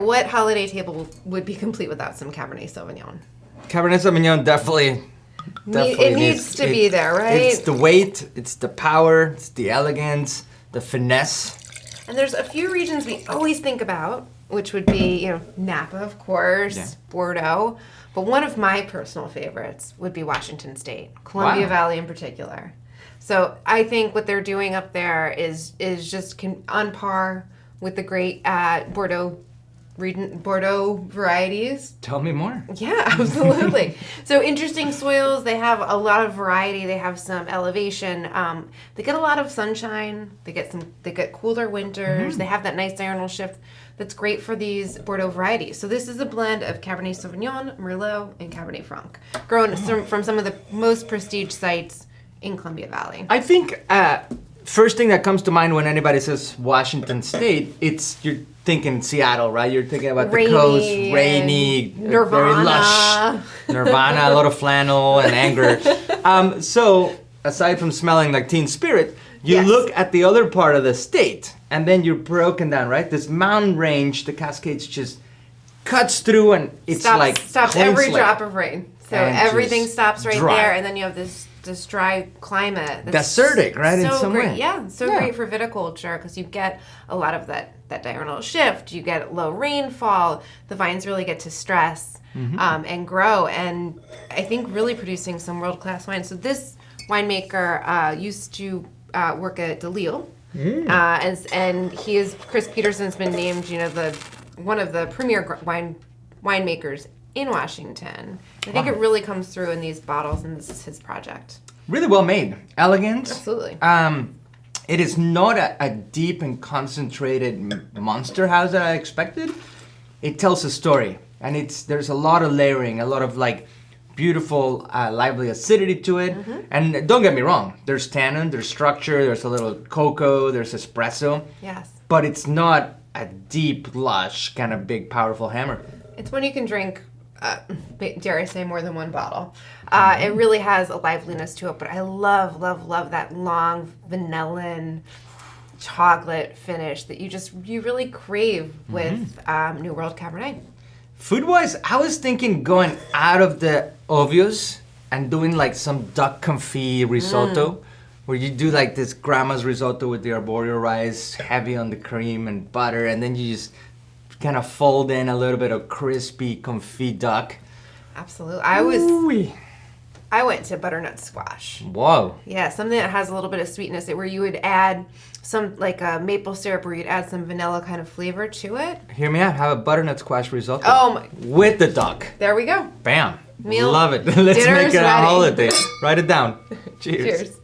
What holiday table would be complete without some Cabernet Sauvignon? Cabernet Sauvignon definitely It needs to be there, right? It's the weight, it's the power, it's the elegance, the finesse. And there's a few regions we always think about, which would be, Napa, of course, Bordeaux. But one of my personal favorites would be Washington State, Columbia Valley in particular. So I think what they're doing up there is just on par with the great Bordeaux varieties. Tell me more. Yeah, absolutely. So interesting soils. They have a lot of variety. They have some elevation. They get a lot of sunshine. They get cooler winters. They have that nice diurnal shift that's great for these Bordeaux varieties. So this is a blend of Cabernet Sauvignon, Merlot, and Cabernet Franc, grown from some of the most prestige sites in Columbia Valley. I think first thing that comes to mind when anybody says Washington State, you're thinking Seattle, right? You're thinking about the coast, rainy, Nirvana. very lush, Nirvana, a lot of flannel and anger. So aside from smelling like teen spirit, you look at the other part of the state, and then you're broken down, right? This mountain range, the Cascades just cuts through, and it's stops every drop of rain. So everything stops right dry. there, and then you have this dry climate. That's desertic, right? So in some great. way. Yeah, great for viticulture because you get a lot of that diurnal shift. You get low rainfall. The vines really get to stress and grow, and I think really producing some world-class wine. So this winemaker used to work at DeLille, and Chris Peterson's been named, one of the premier winemakers in Washington. I think it really comes through in these bottles, and this is his project. Really well made, elegant. Absolutely. It is not a deep and concentrated monster house that I expected. It tells a story, and there's a lot of layering, a lot of beautiful, lively acidity to it. And don't get me wrong, there's tannin, there's structure, there's a little cocoa, there's espresso. Yes. But it's not a deep, lush, kind of big, powerful hammer. It's one you can drink, dare I say, more than one bottle. It really has a liveliness to it, but I love, love, love that long vanillin chocolate finish that you really crave with New World Cabernet. Food-wise, I was thinking going out of the obvious and doing some duck confit risotto, where you do this grandma's risotto with the arboreal rice, heavy on the cream and butter, and then you just kind of fold in a little bit of crispy confit duck. Absolutely. I went to butternut squash. Whoa. Yeah, something that has a little bit of sweetness, where you would add some maple syrup, where you'd add some vanilla kind of flavor to it. Hear me out. Have a butternut squash risotto. Oh my! With the duck. There we go. Bam. Meal. Love it. Let's make it a ready. holiday. Write it down. Cheers. Cheers.